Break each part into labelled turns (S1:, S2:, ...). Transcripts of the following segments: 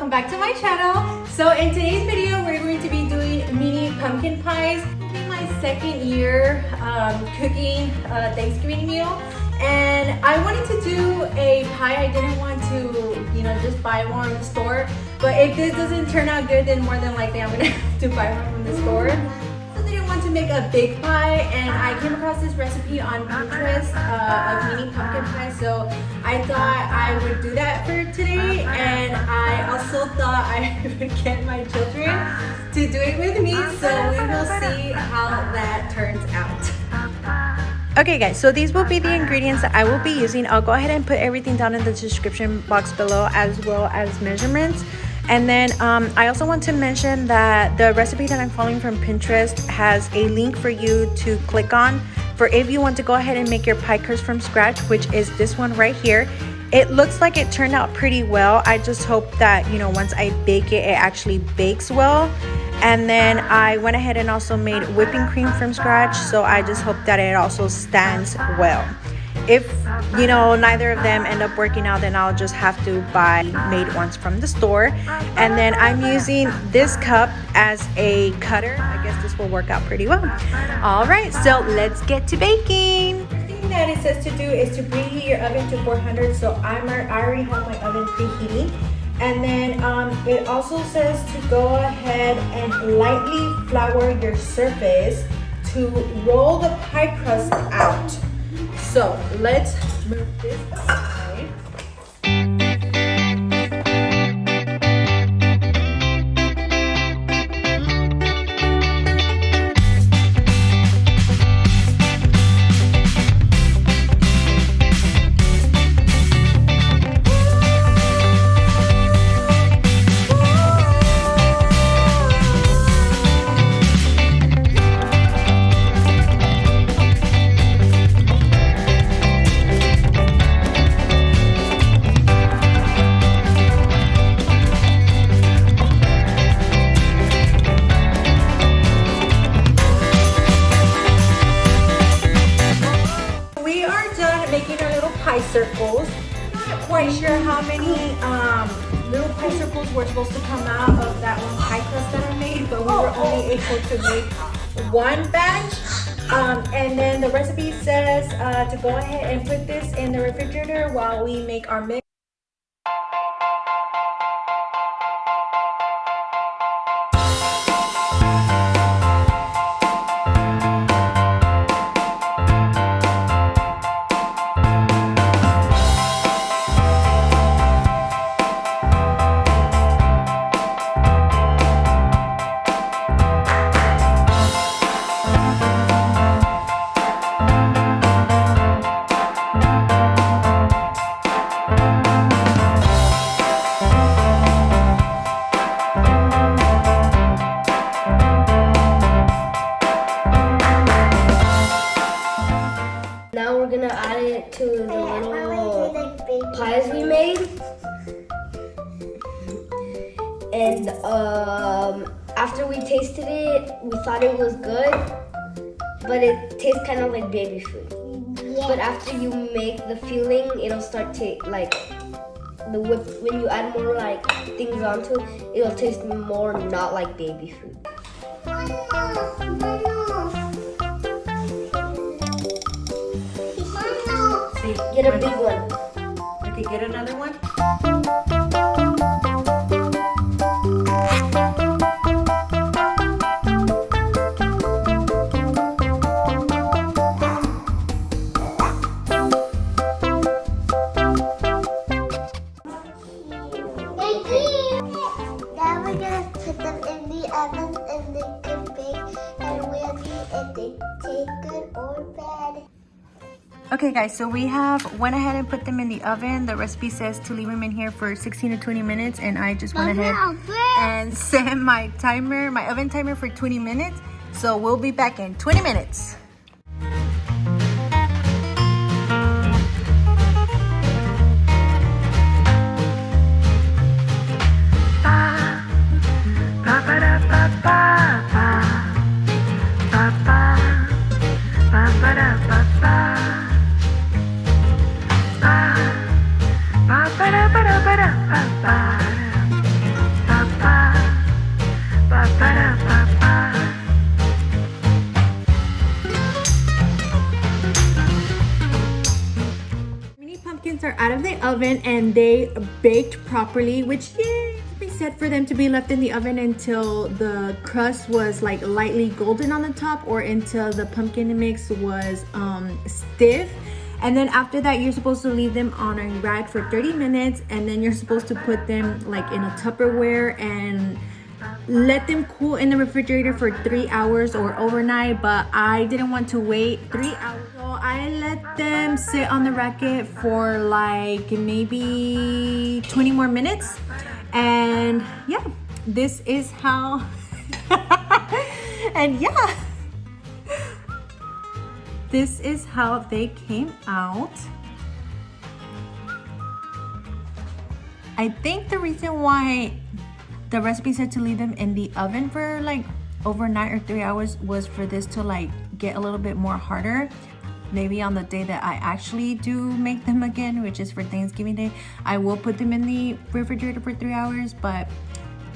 S1: welcome back to my channel. So in today's video, we're going to be doing mini pumpkin pies. This is my second year cooking Thanksgiving meal. And I wanted to do a pie. I didn't want to, just buy one from the store. But if this doesn't turn out good, then more than likely I'm gonna have to buy one from the store. I didn't want to make a big pie, and I came across this recipe on Pinterest of mini pumpkin pie. So I thought I would do that for today, and I also thought I would get my children to do it with me. So we will see how that turns out.
S2: Okay guys, so these will be the ingredients that I will be using. I'll go ahead and put everything down in the description box below, as well as measurements. And then I also want to mention that the recipe that I'm following from Pinterest has a link for you to click on for if you want to go ahead and make your pie crust from scratch, which is this one right here. It looks like it turned out pretty well. I just hope that, once I bake it, it actually bakes well. And then I went ahead and also made whipping cream from scratch. So I just hope that it also stands well. If, neither of them end up working out, then I'll just have to buy made ones from the store. And then I'm using this cup as a cutter. I guess this will work out pretty well. All right, so let's get to baking.
S1: The thing that it says to do is to preheat your oven to 400. So I already have my oven preheating. And then it also says to go ahead and lightly flour your surface to roll the pie crust out. So let's move this aside. Circles. I'm not quite sure how many little pie circles were supposed to come out of that one pie crust that I made, but we were only able to make one batch. And then the recipe says to go ahead and put this in the refrigerator while we make our mix.
S3: Now we're gonna add it to the little pies we made. And after we tasted it, we thought it was good, but it tastes kind of like baby food. Yeah. But after you make the filling, it'll start to when you add more things onto it, it'll taste more not like baby food. Get a big one.
S1: Okay, get another one.
S4: Now we're gonna put them in the oven and they can bake, and we'll see if they taste good or bad.
S2: Okay guys, so we went ahead and put them in the oven. The recipe says to leave them in here for 16 to 20 minutes, and I just went ahead and set my oven timer for 20 minutes. So we'll be back in 20 minutes.
S1: oven and they baked properly, which they said for them to be left in the oven until the crust was like lightly golden on the top, or until the pumpkin mix was stiff. And then after that, you're supposed to leave them on a rack for 30 minutes, and then you're supposed to put them like in a Tupperware and let them cool in the refrigerator for 3 hours or overnight. But I didn't want to wait 3 hours, so I let them sit on the racket for like maybe 20 more minutes. And yeah, this is how and yeah, this is how they came out. I think the reason why the recipe said to leave them in the oven for like overnight or 3 hours was for this to like get a little bit more harder. Maybe on the day that I actually do make them again, which is for Thanksgiving Day, I will put them in the refrigerator for 3 hours, but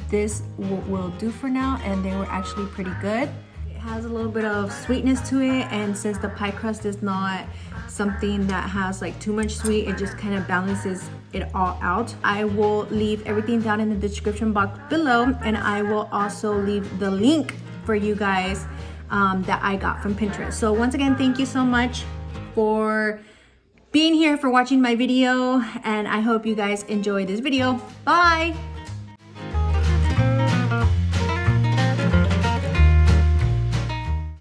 S1: this will do for now, and they were actually pretty good. It has a little bit of sweetness to it, and since the pie crust is not something that has like too much sweet, it just kind of balances it all out. I will leave everything down in the description box below, and I will also leave the link for you guys that I got from Pinterest. So once again, thank you so much for being here, for watching my video, and I hope you guys enjoy this video. Bye!